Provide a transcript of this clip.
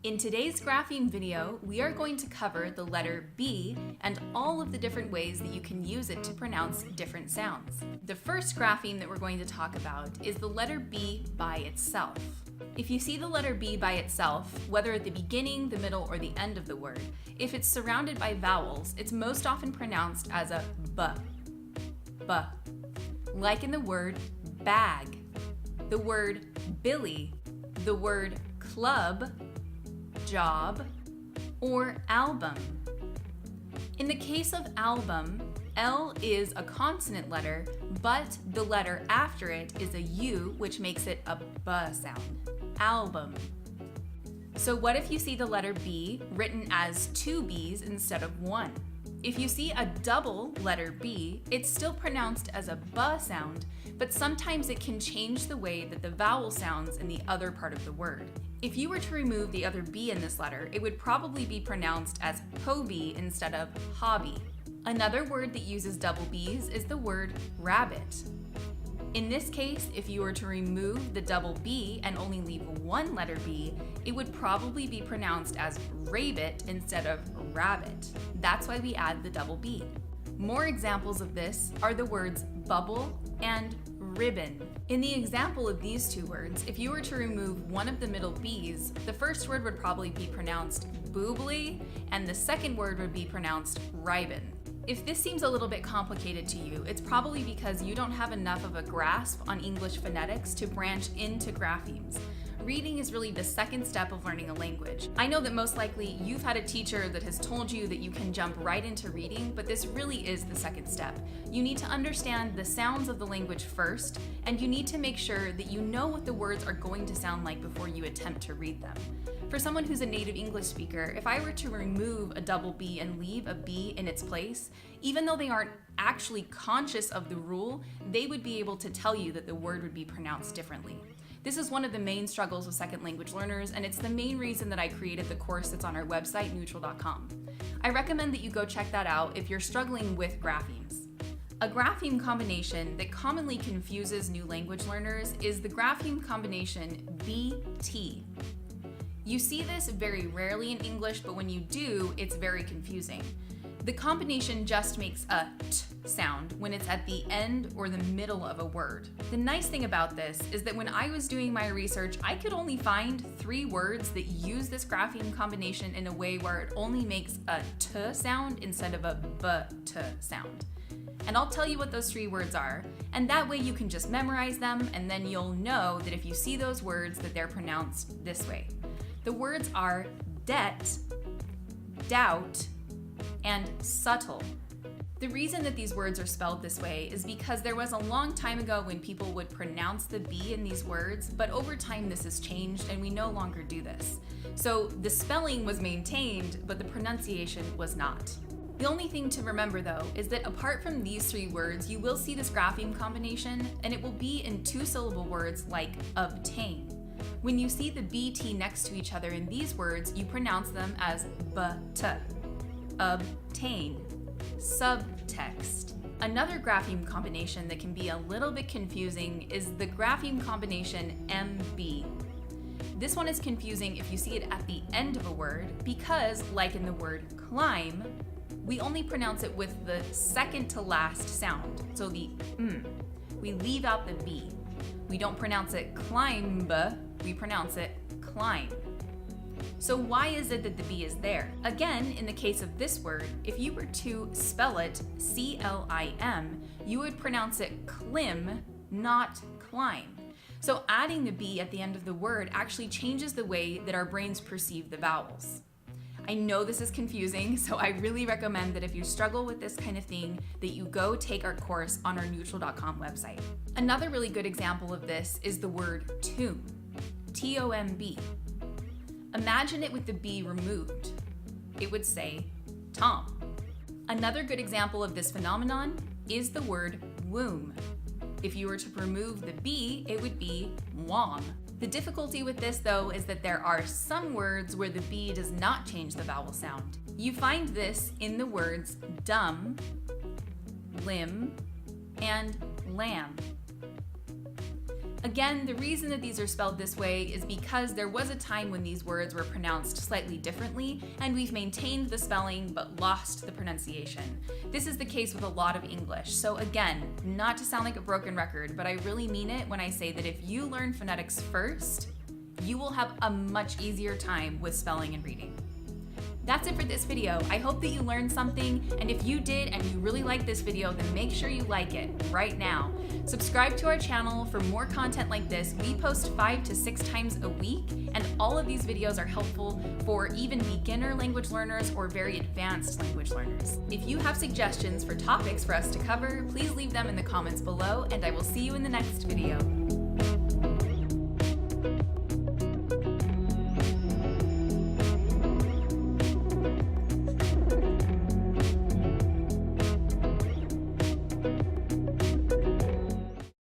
In today's grapheme video, we are going to cover the letter B and all of the different ways that you can use it to pronounce different sounds. The first grapheme that we're going to talk about is the letter B by itself. If you see the letter B by itself, whether at the beginning, the middle, or the end of the word, if it's surrounded by vowels, it's most often pronounced as a B. B. Like in the word bag, the word Billy, the word club, job, or album. In the case of album, L is a consonant letter, but the letter after it is a U, which makes it a B sound. Album. So what if you see the letter B written as two B's instead of one? If you see a double letter B, it's still pronounced as a B sound, but sometimes it can change the way that the vowel sounds in the other part of the word. If you were to remove the other B in this letter, it would probably be pronounced as hobby instead of hobby. Another word that uses double B's is the word rabbit. In this case, if you were to remove the double B and only leave one letter B, it would probably be pronounced as rabbit instead of rabbit. That's why we add the double B. More examples of this are the words bubble and ribbon. In the example of these two words, if you were to remove one of the middle B's, the first word would probably be pronounced boobly, and the second word would be pronounced ribbon. If this seems a little bit complicated to you, it's probably because you don't have enough of a grasp on English phonetics to branch into graphemes. Reading is really the second step of learning a language. I know that most likely you've had a teacher that has told you that you can jump right into reading, but this really is the second step. You need to understand the sounds of the language first, and you need to make sure that you know what the words are going to sound like before you attempt to read them. For someone who's a native English speaker, if I were to remove a double B and leave a B in its place, even though they aren't actually conscious of the rule, they would be able to tell you that the word would be pronounced differently. This is one of the main struggles with second language learners, and it's the main reason that I created the course that's on our website, neutral.com. I recommend that you go check that out if you're struggling with graphemes. A grapheme combination that commonly confuses new language learners is the grapheme combination BT. You see this very rarely in English, but when you do, it's very confusing. The combination just makes a T sound when it's at the end or the middle of a word. The nice thing about this is that when I was doing my research, I could only find 3 words that use this grapheme combination in a way where it only makes a T sound instead of a B-T sound. And I'll tell you what those 3 words are, and that way you can just memorize them, and then you'll know that if you see those words that they're pronounced this way. The words are debt, doubt, and subtle. The reason that these words are spelled this way is because there was a long time ago when people would pronounce the B in these words, but over time this has changed and we no longer do this. So the spelling was maintained, but the pronunciation was not. The only thing to remember though is that apart from these 3 words, you will see this grapheme combination, and it will be in 2-syllable words like obtain. When you see the BT next to each other in these words, you pronounce them as BT. Obtain. Subtext. Another grapheme combination that can be a little bit confusing is the grapheme combination MB. This one is confusing if you see it at the end of a word because, like in the word climb, we only pronounce it with the second to last sound, so the We leave out the B. We don't pronounce it climb, we pronounce it climb. So why is it that the B is there? Again, in the case of this word, if you were to spell it C-L-I-M, you would pronounce it clim, not climb. So adding the B at the end of the word actually changes the way that our brains perceive the vowels. I know this is confusing, so I really recommend that if you struggle with this kind of thing, that you go take our course on our neutral.com website. Another really good example of this is the word tomb, T-O-M-B. Imagine it with the B removed. It would say Tom. Another good example of this phenomenon is the word womb. If you were to remove the B, it would be wom. The difficulty with this though is that there are some words where the B does not change the vowel sound. You find this in the words dumb, limb, and lamb. Again, the reason that these are spelled this way is because there was a time when these words were pronounced slightly differently, and we've maintained the spelling but lost the pronunciation. This is the case with a lot of English. So again, not to sound like a broken record, but I really mean it when I say that if you learn phonetics first, you will have a much easier time with spelling and reading. That's it for this video. I hope that you learned something, and if you did and you really like this video, then make sure you like it right now. Subscribe to our channel for more content like this. We post 5 to 6 times a week, and all of these videos are helpful for even beginner language learners or very advanced language learners. If you have suggestions for topics for us to cover, please leave them in the comments below, and I will see you in the next video.